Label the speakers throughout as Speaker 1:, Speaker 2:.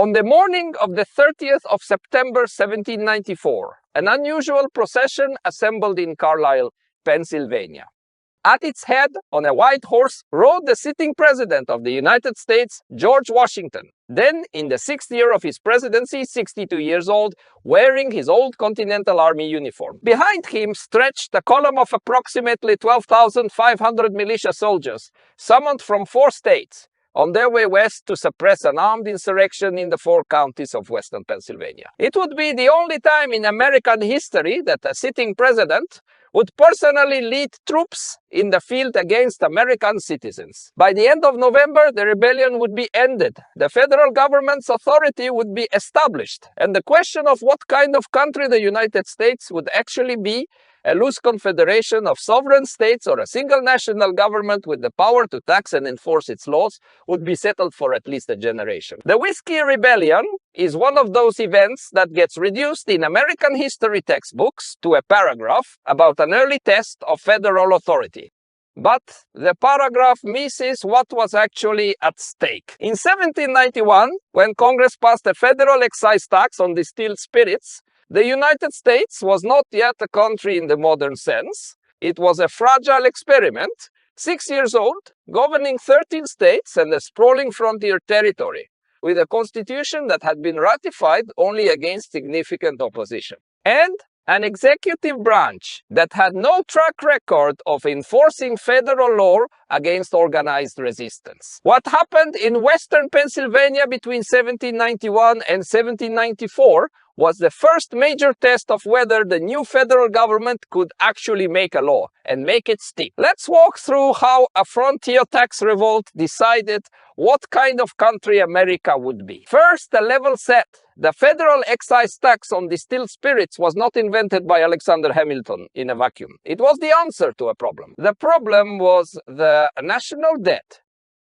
Speaker 1: On the morning of the 30th of September 1794, an unusual procession assembled in Carlisle, Pennsylvania. At its head, on a white horse, rode the sitting president of the United States, George Washington, then in the 6th year of his presidency, 62 years old, wearing his old Continental Army uniform. Behind him stretched a column of approximately 12,500 militia soldiers, summoned from 4 states, on their way west to suppress an armed insurrection in the 4 counties of western Pennsylvania. It would be the only time in American history that a sitting president would personally lead troops in the field against American citizens. By the end of November, the rebellion would be ended. The federal government's authority would be established, and the question of what kind of country the United States would actually be, a loose confederation of sovereign states or a single national government with the power to tax and enforce its laws, would be settled for at least a generation. The Whiskey Rebellion is one of those events that gets reduced in American history textbooks to a paragraph about an early test of federal authority. But the paragraph misses what was actually at stake. In 1791, when Congress passed a federal excise tax on distilled spirits, the United States was not yet a country in the modern sense. It was a fragile experiment, 6 years old, governing 13 states and a sprawling frontier territory, with a constitution that had been ratified only against significant opposition, and an executive branch that had no track record of enforcing federal law against organized resistance. What happened in western Pennsylvania between 1791 and 1794 was the first major test of whether the new federal government could actually make a law and make it stick. Let's walk through how a frontier tax revolt decided what kind of country America would be. First, a level set. The federal excise tax on distilled spirits was not invented by Alexander Hamilton in a vacuum. It was the answer to a problem. The problem was the national debt.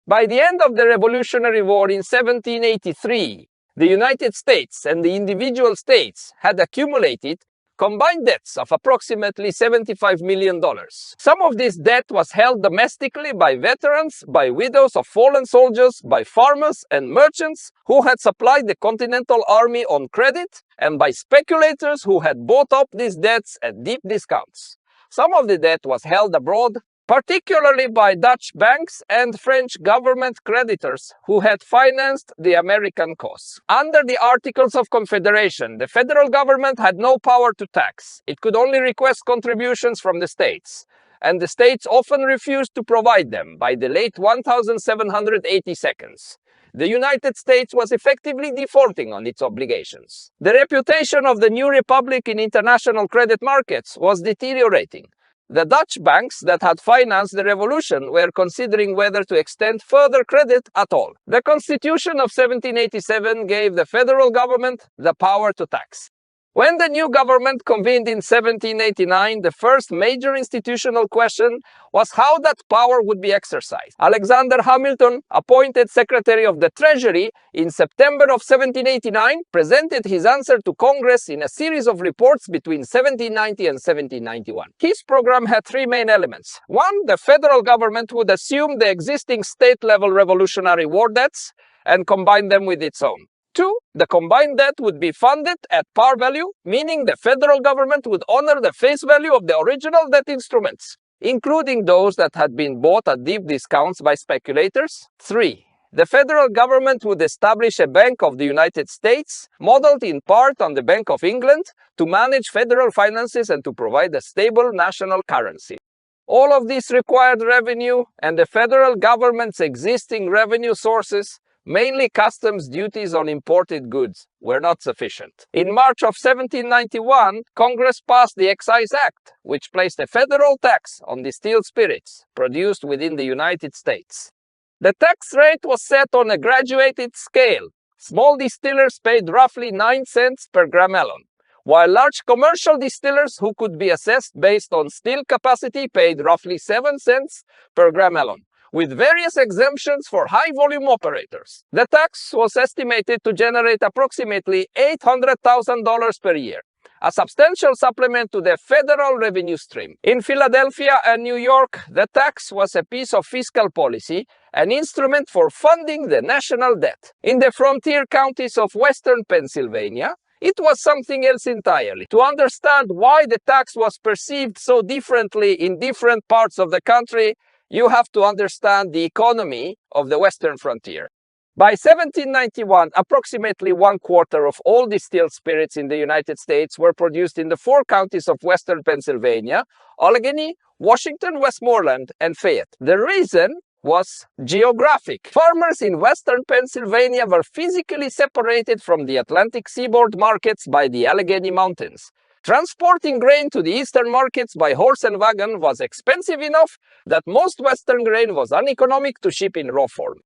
Speaker 1: By the end of the Revolutionary War in 1783, the United States and the individual states had accumulated combined debts of approximately $75 million. Some of this debt was held domestically by veterans, by widows of fallen soldiers, by farmers and merchants who had supplied the Continental Army on credit, and by speculators who had bought up these debts at deep discounts. Some of the debt was held abroad, particularly by Dutch banks and French government creditors who had financed the American cause. Under the Articles of Confederation, the federal government had no power to tax. It could only request contributions from the states, and the states often refused to provide them by the late 1782. The United States was effectively defaulting on its obligations. The reputation of the new republic in international credit markets was deteriorating. The Dutch banks that had financed the revolution were considering whether to extend further credit at all. The Constitution of 1787 gave the federal government the power to tax. When the new government convened in 1789, the first major institutional question was how that power would be exercised. Alexander Hamilton, appointed Secretary of the Treasury in September of 1789, presented his answer to Congress in a series of reports between 1790 and 1791. His program had 3 main elements. 1, the federal government would assume the existing state-level Revolutionary War debts and combine them with its own. 2, the combined debt would be funded at par value, meaning the federal government would honor the face value of the original debt instruments, including those that had been bought at deep discounts by speculators. 3, the federal government would establish a Bank of the United States, modeled in part on the Bank of England, to manage federal finances and to provide a stable national currency. All of this required revenue, and the federal government's existing revenue sources, mainly customs duties on imported goods, were not sufficient. In March of 1791, Congress passed the Excise Act, which placed a federal tax on distilled spirits produced within the United States. The tax rate was set on a graduated scale. Small distillers paid roughly 9 cents per gram gallon, while large commercial distillers who could be assessed based on still capacity paid roughly 7 cents per gram gallon, with various exemptions for high-volume operators. The tax was estimated to generate approximately $800,000 per year, a substantial supplement to the federal revenue stream. In Philadelphia and New York, the tax was a piece of fiscal policy an instrument for funding the national debt. In the frontier counties of western Pennsylvania, it was something else entirely. To understand why the tax was perceived so differently in different parts of the country, you have to understand the economy of the western frontier. By 1791, approximately 1/4 of all distilled spirits in the United States were produced in the 4 counties of western Pennsylvania: Allegheny, Washington, Westmoreland, and Fayette. The reason was geographic. Farmers in western Pennsylvania were physically separated from the Atlantic seaboard markets by the Allegheny Mountains. Transporting grain to the eastern markets by horse and wagon was expensive enough that most western grain was uneconomic to ship in raw form.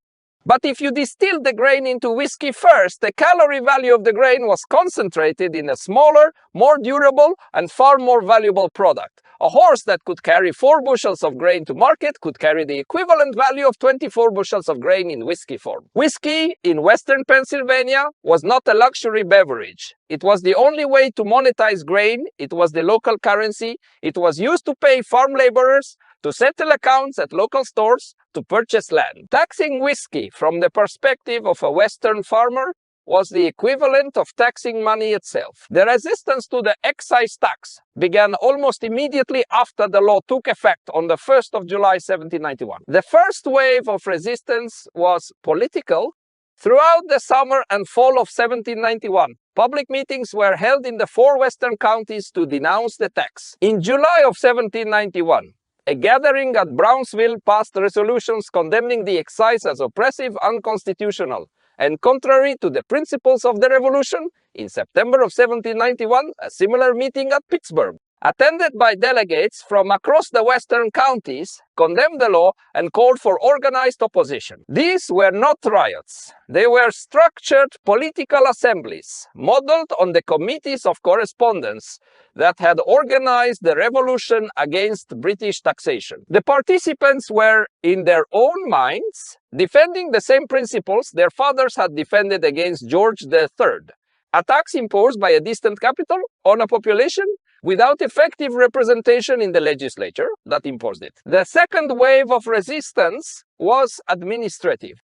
Speaker 1: But if you distilled the grain into whiskey first, the calorie value of the grain was concentrated in a smaller, more durable, and far more valuable product. A horse that could carry 4 bushels of grain to market could carry the equivalent value of 24 bushels of grain in whiskey form. Whiskey in western Pennsylvania was not a luxury beverage. It was the only way to monetize grain, it was the local currency, it was used to pay farm laborers, to settle accounts at local stores, to purchase land. Taxing whiskey from the perspective of a western farmer was the equivalent of taxing money itself. The resistance to the excise tax began almost immediately after the law took effect on the 1st of July 1791. The first wave of resistance was political. Throughout the summer and fall of 1791, public meetings were held in the 4 western counties to denounce the tax. In July of 1791, a gathering at Brownsville passed resolutions condemning the excise as oppressive, unconstitutional, and contrary to the principles of the Revolution. In September of 1791, a similar meeting at Pittsburgh, attended by delegates from across the western counties, condemned the law and called for organized opposition. These were not riots. They were structured political assemblies, modeled on the committees of correspondence that had organized the revolution against British taxation. The participants were, in their own minds, defending the same principles their fathers had defended against George III, a tax imposed by a distant capital on a population without effective representation in the legislature that imposed it. The second wave of resistance was administrative.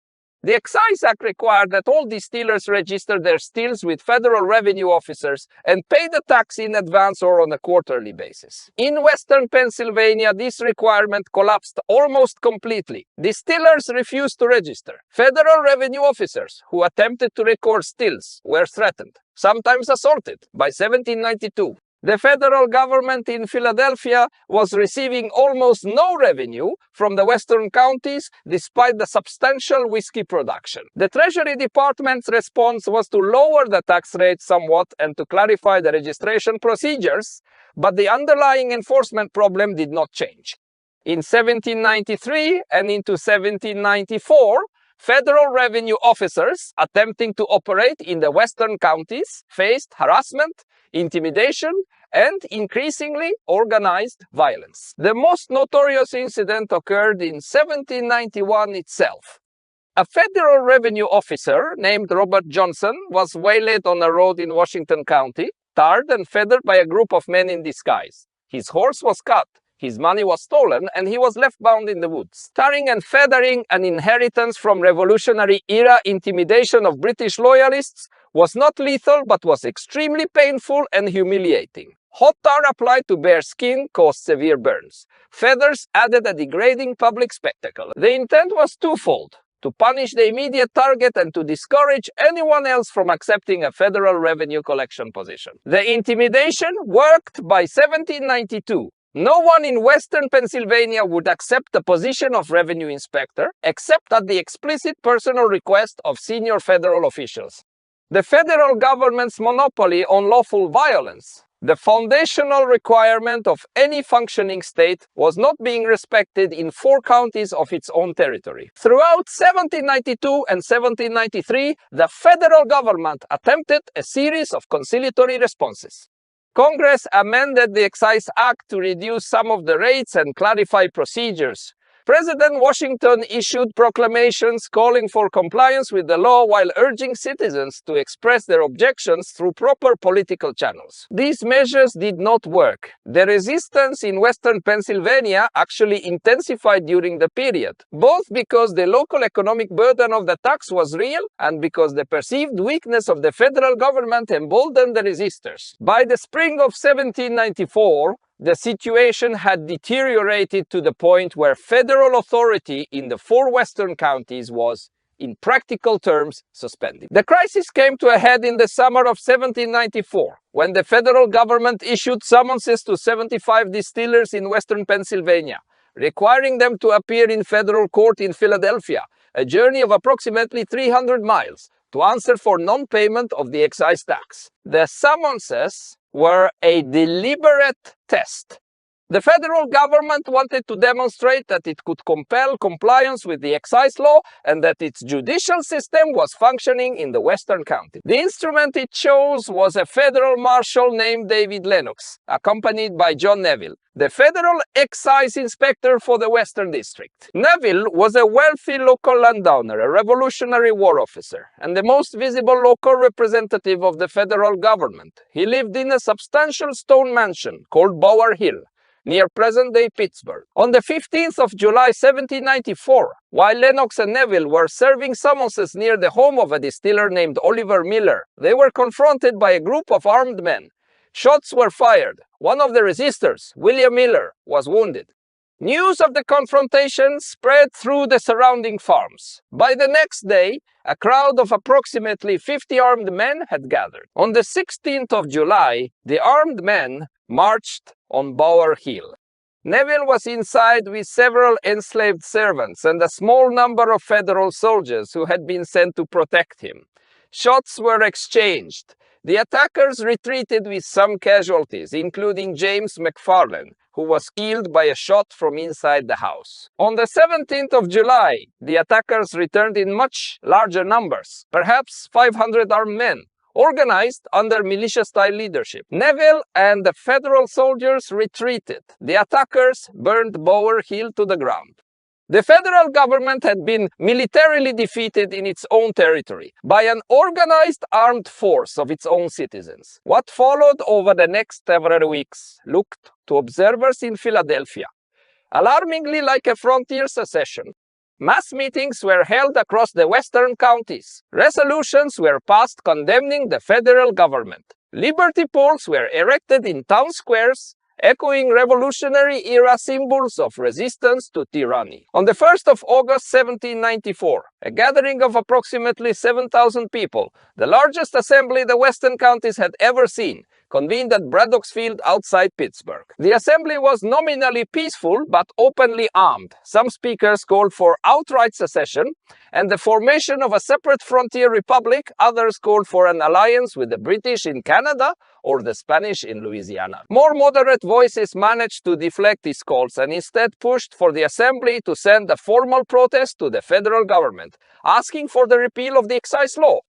Speaker 1: The Excise Act required that all distillers register their stills with federal revenue officers and pay the tax in advance or on a quarterly basis. In western Pennsylvania, this requirement collapsed almost completely. Distillers refused to register. Federal revenue officers who attempted to record stills were threatened, sometimes assaulted. By 1792, the federal government in Philadelphia was receiving almost no revenue from the western counties despite the substantial whiskey production. The Treasury Department's response was to lower the tax rate somewhat and to clarify the registration procedures, but the underlying enforcement problem did not change. In 1793 and into 1794, federal revenue officers attempting to operate in the western counties faced harassment, intimidation, and increasingly organized violence. The most notorious incident occurred in 1791 itself. A federal revenue officer named Robert Johnson was waylaid on a road in Washington County, tarred and feathered by a group of men in disguise. His horse was cut, his money was stolen, and he was left bound in the woods. Tarring and feathering, an inheritance from Revolutionary-era intimidation of British loyalists, was not lethal but was extremely painful and humiliating. Hot tar applied to bare skin caused severe burns. Feathers added a degrading public spectacle. The intent was twofold: to punish the immediate target and to discourage anyone else from accepting a federal revenue collection position. The intimidation worked. By 1792. No one in western Pennsylvania would accept the position of revenue inspector except at the explicit personal request of senior federal officials. The federal government's monopoly on lawful violence, the foundational requirement of any functioning state, was not being respected in 4 counties of its own territory. Throughout 1792 and 1793, the federal government attempted a series of conciliatory responses. Congress amended the Excise Act to reduce some of the rates and clarify procedures. President Washington issued proclamations calling for compliance with the law while urging citizens to express their objections through proper political channels. These measures did not work. The resistance in western Pennsylvania actually intensified during the period, both because the local economic burden of the tax was real and because the perceived weakness of the federal government emboldened the resistors. By the spring of 1794, the situation had deteriorated to the point where federal authority in the 4 western counties was, in practical terms, suspended. The crisis came to a head in the summer of 1794, when the federal government issued summonses to 75 distillers in western Pennsylvania, requiring them to appear in federal court in Philadelphia, a journey of approximately 300 miles, to answer for non-payment of the excise tax. The summonses were a deliberate test. The federal government wanted to demonstrate that it could compel compliance with the excise law and that its judicial system was functioning in the western county. The instrument it chose was a federal marshal named David Lennox, accompanied by John Neville, the federal excise inspector for the Western District. Neville was a wealthy local landowner, a Revolutionary War officer, and the most visible local representative of the federal government. He lived in a substantial stone mansion called Bower Hill, near present-day Pittsburgh. On the 15th of July 1794, while Lennox and Neville were serving summonses near the home of a distiller named Oliver Miller, they were confronted by a group of armed men. Shots were fired. One of the resistors, William Miller, was wounded. News of the confrontation spread through the surrounding farms. By the next day, a crowd of approximately 50 armed men had gathered. On the 16th of July, the armed men marched on Bower Hill. Neville was inside with several enslaved servants and a small number of federal soldiers who had been sent to protect him. Shots were exchanged. The attackers retreated with some casualties, including James McFarland, who was killed by a shot from inside the house. On the 17th of July, the attackers returned in much larger numbers, perhaps 500 armed men, organized under militia-style leadership. Neville and the federal soldiers retreated. The attackers burned Bower Hill to the ground. The federal government had been militarily defeated in its own territory by an organized armed force of its own citizens. What followed over the next several weeks looked, to observers in Philadelphia, alarmingly like a frontier secession. Mass meetings were held across the western counties. Resolutions were passed condemning the federal government. Liberty poles were erected in town squares, echoing Revolutionary-era symbols of resistance to tyranny. On the 1st of August 1794, a gathering of approximately 7,000 people, the largest assembly the western counties had ever seen, convened at Braddock's Field outside Pittsburgh. The assembly was nominally peaceful but openly armed. Some speakers called for outright secession and the formation of a separate frontier republic. Others called for an alliance with the British in Canada or the Spanish in Louisiana. More moderate voices managed to deflect these calls and instead pushed for the assembly to send a formal protest to the federal government, asking for the repeal of the excise law.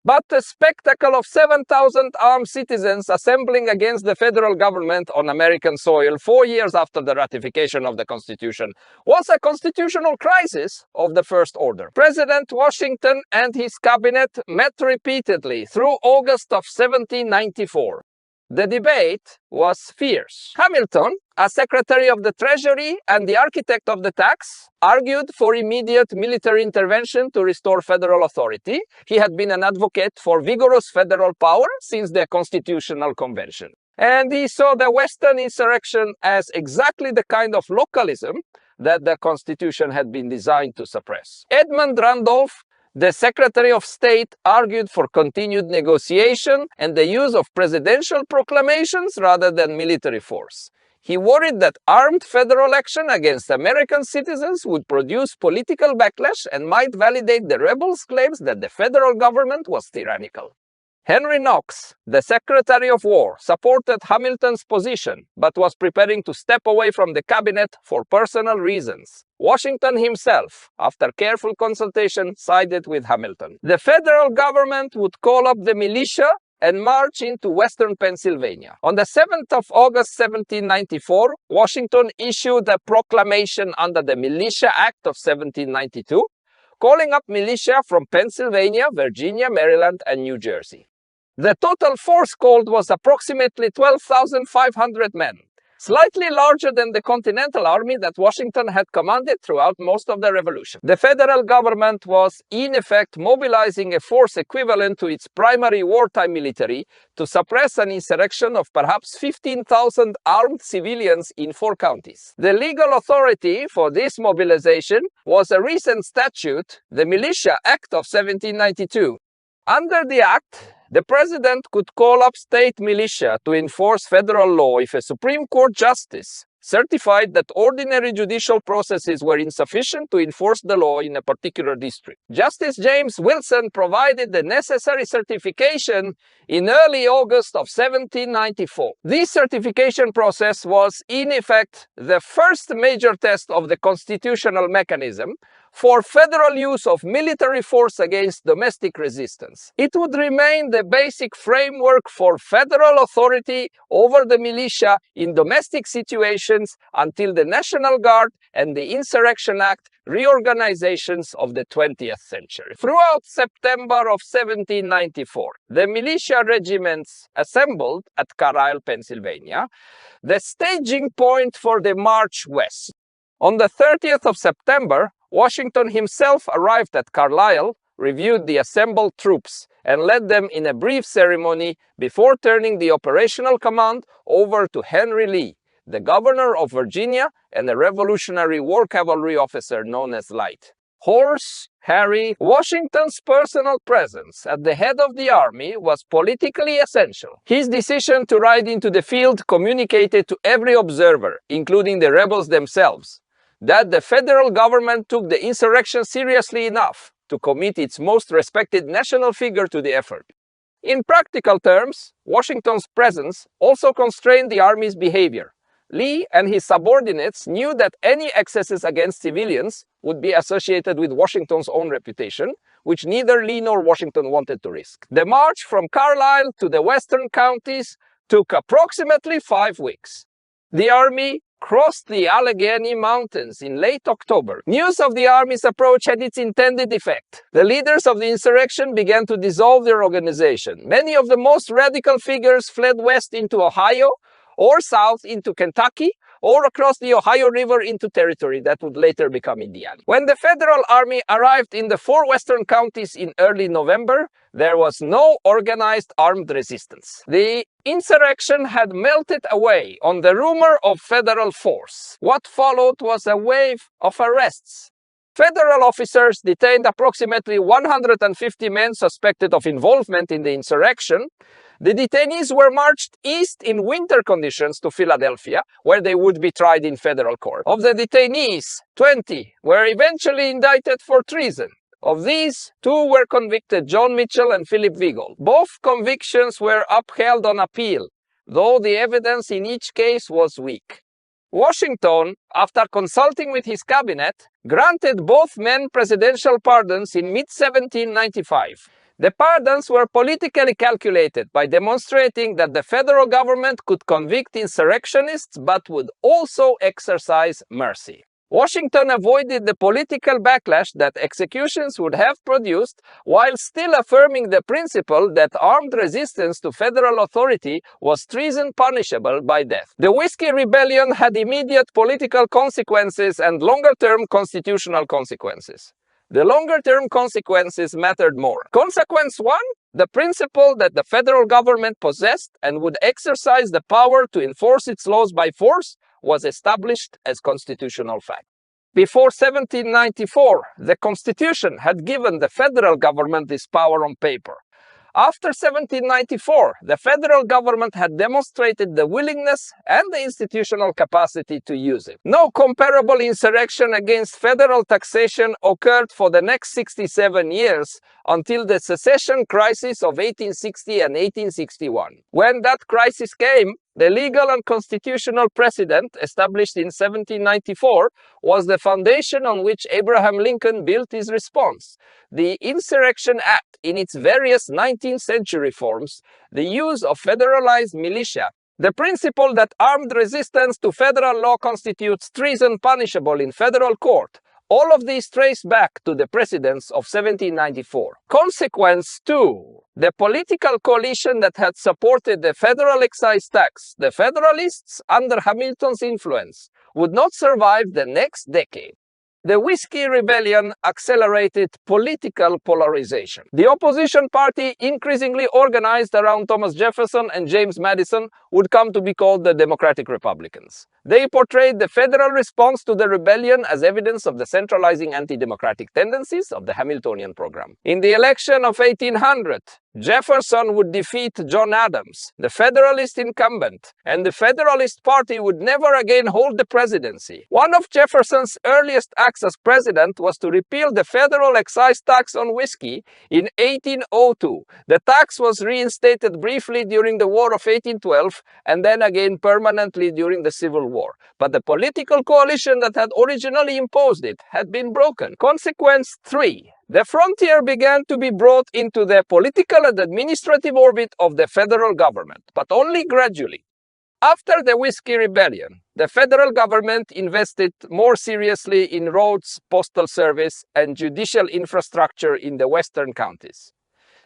Speaker 1: But the spectacle of 7,000 armed citizens assembling against the federal government on American soil 4 years after the ratification of the Constitution was a constitutional crisis of the first order. President Washington and his cabinet met repeatedly through August of 1794. The debate was fierce. Hamilton, as Secretary of the Treasury and the architect of the tax, argued for immediate military intervention to restore federal authority. He had been an advocate for vigorous federal power since the Constitutional Convention. And he saw the Western insurrection as exactly the kind of localism that the Constitution had been designed to suppress. Edmund Randolph, the Secretary of State, argued for continued negotiation and the use of presidential proclamations rather than military force. He worried that armed federal action against American citizens would produce political backlash and might validate the rebels' claims that the federal government was tyrannical. Henry Knox, the Secretary of War, supported Hamilton's position, but was preparing to step away from the cabinet for personal reasons. Washington himself, after careful consultation, sided with Hamilton. The federal government would call up the militia and march into western Pennsylvania. On the 7th of August 1794, Washington issued a proclamation under the Militia Act of 1792, calling up militia from Pennsylvania, Virginia, Maryland, and New Jersey. The total force called was approximately 12,500 men, slightly larger than the Continental Army that Washington had commanded throughout most of the Revolution. The federal government was, in effect, mobilizing a force equivalent to its primary wartime military to suppress an insurrection of perhaps 15,000 armed civilians in 4 counties. The legal authority for this mobilization was a recent statute, the Militia Act of 1792. Under the act, the president could call up state militia to enforce federal law if a Supreme Court justice certified that ordinary judicial processes were insufficient to enforce the law in a particular district. Justice James Wilson provided the necessary certification in early August of 1794. This certification process was, in effect, the first major test of the constitutional mechanism for federal use of military force against domestic resistance. It would remain the basic framework for federal authority over the militia in domestic situations until the National Guard and the Insurrection Act reorganizations of the 20th century. Throughout September of 1794, the militia regiments assembled at Carlisle, Pennsylvania, the staging point for the march west. On the 30th of September, Washington himself arrived at Carlisle, reviewed the assembled troops, and led them in a brief ceremony before turning the operational command over to Henry Lee, the governor of Virginia and a Revolutionary War cavalry officer known as Light. Horse Harry, Washington's personal presence at the head of the army was politically essential. His decision to ride into the field communicated to every observer, including the rebels themselves, that the federal government took the insurrection seriously enough to commit its most respected national figure to the effort. In practical terms, Washington's presence also constrained the army's behavior. Lee and his subordinates knew that any excesses against civilians would be associated with Washington's own reputation, which neither Lee nor Washington wanted to risk. The march from Carlisle to the western counties took approximately 5 weeks. The army crossed the Allegheny Mountains in late October. News of the army's approach had its intended effect. The leaders of the insurrection began to dissolve their organization. Many of the most radical figures fled west into Ohio, or south into Kentucky, or across the Ohio River into territory that would later become Indiana. When the federal army arrived in the 4 western counties in early November, there was no organized armed resistance. The insurrection had melted away on the rumor of federal force. What followed was a wave of arrests. Federal officers detained approximately 150 men suspected of involvement in the insurrection. The detainees were marched east in winter conditions to Philadelphia, where they would be tried in federal court. Of the detainees, 20 were eventually indicted for treason. Of these, 2 were convicted, John Mitchell and Philip Vigil. Both convictions were upheld on appeal, though the evidence in each case was weak. Washington, after consulting with his cabinet, granted both men presidential pardons in mid-1795. The pardons were politically calculated by demonstrating that the federal government could convict insurrectionists but would also exercise mercy. Washington avoided the political backlash that executions would have produced while still affirming the principle that armed resistance to federal authority was treason punishable by death. The Whiskey Rebellion had immediate political consequences and longer-term constitutional consequences. The longer-term consequences mattered more. Consequence 1, the principle that the federal government possessed and would exercise the power to enforce its laws by force was established as constitutional fact. Before 1794, the Constitution had given the federal government this power on paper. After 1794, the federal government had demonstrated the willingness and the institutional capacity to use it. No comparable insurrection against federal taxation occurred for the next 67 years until the secession crisis of 1860 and 1861. When that crisis came, The legal and constitutional precedent established in 1794 was the foundation on which Abraham Lincoln built his response. The Insurrection Act, in its various 19th century forms, the use of federalized militia, the principle that armed resistance to federal law constitutes treason punishable in federal court, all of these trace back to the precedents of 1794. Consequence 2. The political coalition that had supported the federal excise tax, the Federalists under Hamilton's influence, would not survive the next decade. The Whiskey Rebellion accelerated political polarization. The opposition party, increasingly organized around Thomas Jefferson and James Madison, would come to be called the Democratic Republicans. They portrayed the federal response to the rebellion as evidence of the centralizing anti-democratic tendencies of the Hamiltonian program. In the election of 1800, Jefferson would defeat John Adams, the Federalist incumbent, and the Federalist Party would never again hold the presidency. One of Jefferson's earliest acts as president was to repeal the federal excise tax on whiskey in 1802. The tax was reinstated briefly during the War of 1812 and then again permanently during the Civil War. But the political coalition that had originally imposed it had been broken. Consequence 3. The frontier began to be brought into the political and administrative orbit of the federal government, but only gradually. After the Whiskey Rebellion, the federal government invested more seriously in roads, postal service, and judicial infrastructure in the western counties.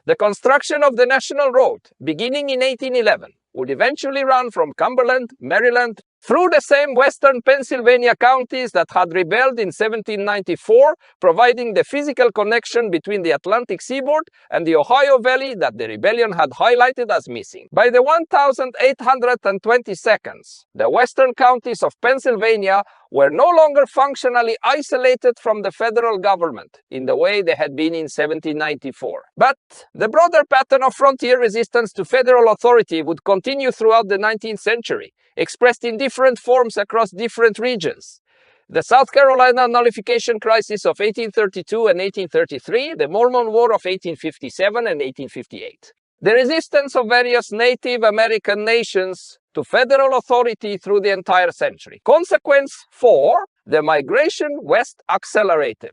Speaker 1: The construction of the National Road, beginning in 1811, would eventually run from Cumberland, Maryland, through the same western Pennsylvania counties that had rebelled in 1794, providing the physical connection between the Atlantic seaboard and the Ohio Valley that the rebellion had highlighted as missing. By the 1822nd, the western counties of Pennsylvania were no longer functionally isolated from the federal government in the way they had been in 1794. But the broader pattern of frontier resistance to federal authority would continue throughout the 19th century, expressed in different forms across different regions. The South Carolina nullification crisis of 1832 and 1833, the Mormon War of 1857 and 1858. The resistance of various Native American nations to federal authority through the entire century. Consequence 4, the migration west accelerated.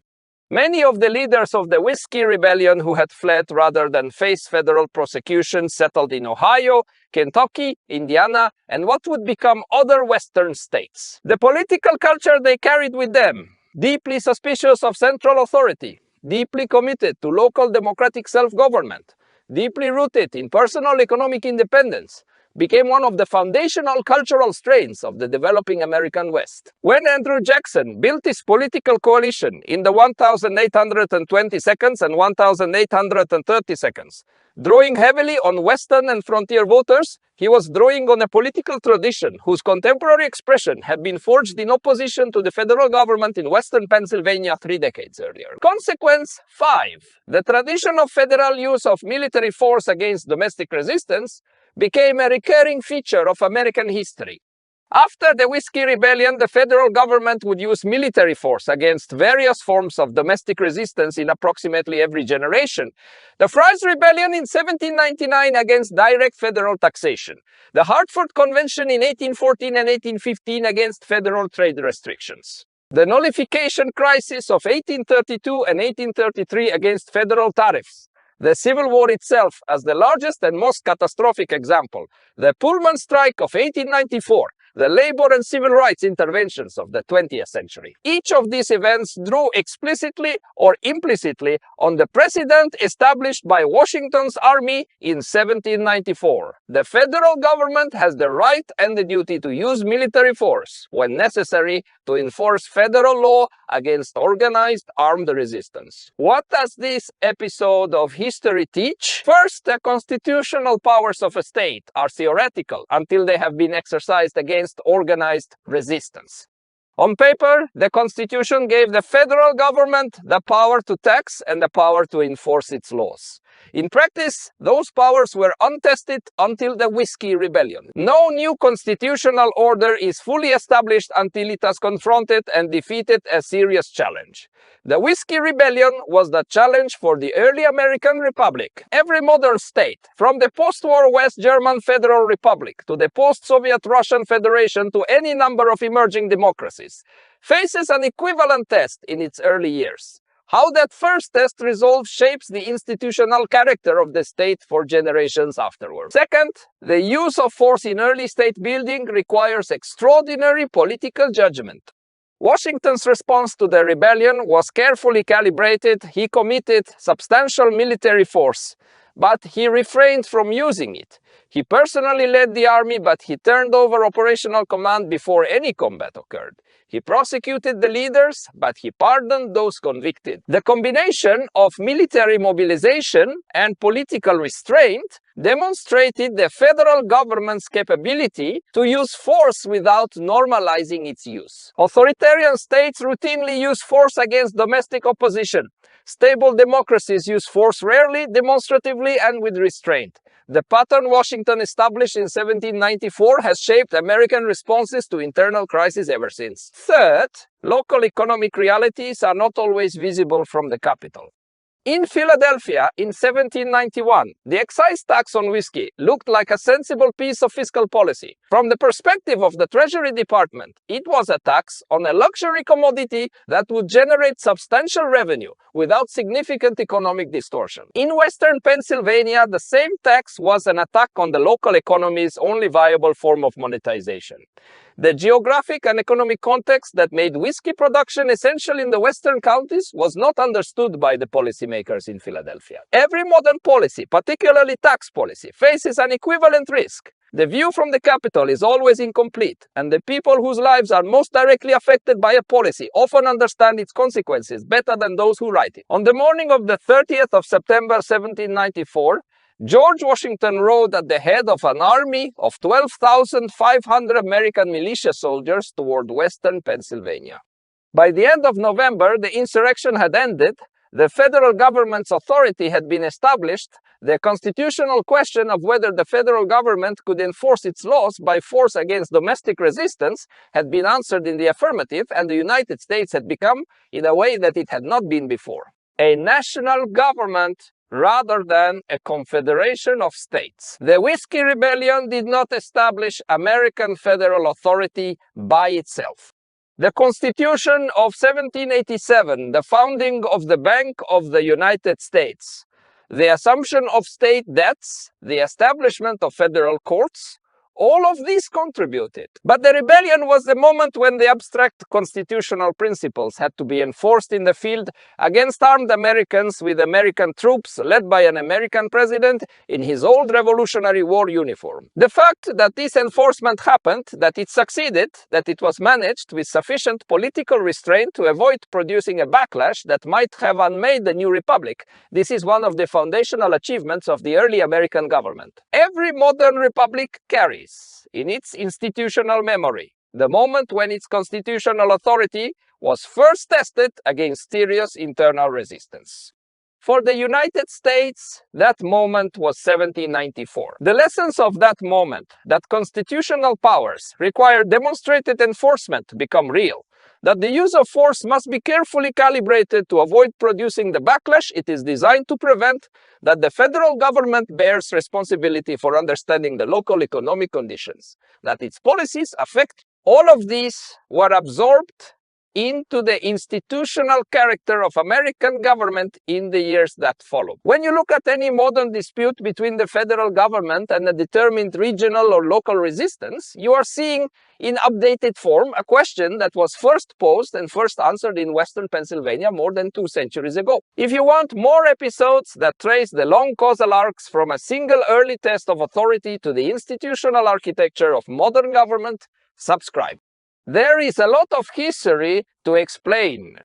Speaker 1: Many of the leaders of the Whiskey Rebellion who had fled rather than face federal prosecution settled in Ohio, Kentucky, Indiana, and what would become other western states. The political culture they carried with them, deeply suspicious of central authority, deeply committed to local democratic self-government, deeply rooted in personal economic independence, became one of the foundational cultural strains of the developing American West. When Andrew Jackson built his political coalition in the 1822nd and 1832nd, drawing heavily on Western and frontier voters, he was drawing on a political tradition whose contemporary expression had been forged in opposition to the federal government in Western Pennsylvania 3 decades earlier. Consequence 5. The tradition of federal use of military force against domestic resistance became a recurring feature of American history. After the Whiskey Rebellion, the federal government would use military force against various forms of domestic resistance in approximately every generation. The Fry's Rebellion in 1799 against direct federal taxation. The Hartford Convention in 1814 and 1815 against federal trade restrictions. The nullification crisis of 1832 and 1833 against federal tariffs. The Civil War itself as the largest and most catastrophic example. The Pullman Strike of 1894. The labor and civil rights interventions of the 20th century. Each of these events drew explicitly or implicitly on the precedent established by Washington's army in 1794. The federal government has the right and the duty to use military force when necessary to enforce federal law against organized armed resistance. What does this episode of history teach? First, the constitutional powers of a state are theoretical until they have been exercised against organized resistance. On paper, the Constitution gave the federal government the power to tax and the power to enforce its laws. In practice, those powers were untested until the Whiskey Rebellion. No new constitutional order is fully established until it has confronted and defeated a serious challenge. The Whiskey Rebellion was the challenge for the early American Republic. Every modern state, from the post-war West German Federal Republic to the post-Soviet Russian Federation to any number of emerging democracies, faces an equivalent test in its early years. How that first test resolve shapes the institutional character of the state for generations afterward. Second, the use of force in early state building requires extraordinary political judgment. Washington's response to the rebellion was carefully calibrated. He committed substantial military force, but he refrained from using it. He personally led the army, but he turned over operational command before any combat occurred. He prosecuted the leaders, but he pardoned those convicted. The combination of military mobilization and political restraint demonstrated the federal government's capability to use force without normalizing its use. Authoritarian states routinely use force against domestic opposition. Stable democracies use force rarely, demonstratively, and with restraint. The pattern Washington established in 1794 has shaped American responses to internal crises ever since. Third, local economic realities are not always visible from the capital. In Philadelphia in 1791, the excise tax on whiskey looked like a sensible piece of fiscal policy. From the perspective of the Treasury Department, it was a tax on a luxury commodity that would generate substantial revenue without significant economic distortion. In Western Pennsylvania, the same tax was an attack on the local economy's only viable form of monetization. The geographic and economic context that made whiskey production essential in the western counties was not understood by the policymakers in Philadelphia. Every modern policy, particularly tax policy, faces an equivalent risk. The view from the capital is always incomplete, and the people whose lives are most directly affected by a policy often understand its consequences better than those who write it. On the morning of the 30th of September 1794, George Washington rode at the head of an army of 12,500 American militia soldiers toward western Pennsylvania. By the end of November, the insurrection had ended, the federal government's authority had been established, the constitutional question of whether the federal government could enforce its laws by force against domestic resistance had been answered in the affirmative, and the United States had become, in a way that it had not been before, a national government rather than a confederation of states. The Whiskey Rebellion did not establish American federal authority by itself. The Constitution of 1787, the founding of the Bank of the United States, the assumption of state debts, the establishment of federal courts, all of these contributed. But the rebellion was the moment when the abstract constitutional principles had to be enforced in the field against armed Americans with American troops led by an American president in his old Revolutionary War uniform. The fact that this enforcement happened, that it succeeded, that it was managed with sufficient political restraint to avoid producing a backlash that might have unmade the new republic, this is one of the foundational achievements of the early American government. Every modern republic carries in its institutional memory the moment when its constitutional authority was first tested against serious internal resistance. For the United States, that moment was 1794. The lessons of that moment, that constitutional powers require demonstrated enforcement, become real. That the use of force must be carefully calibrated to avoid producing the backlash it is designed to prevent, that the federal government bears responsibility for understanding the local economic conditions, that its policies affect all of these were absorbed into the institutional character of American government in the years that followed. When you look at any modern dispute between the federal government and a determined regional or local resistance, you are seeing in updated form a question that was first posed and first answered in Western Pennsylvania more than 2 centuries ago. If you want more episodes that trace the long causal arcs from a single early test of authority to the institutional architecture of modern government, subscribe. There is a lot of history to explain.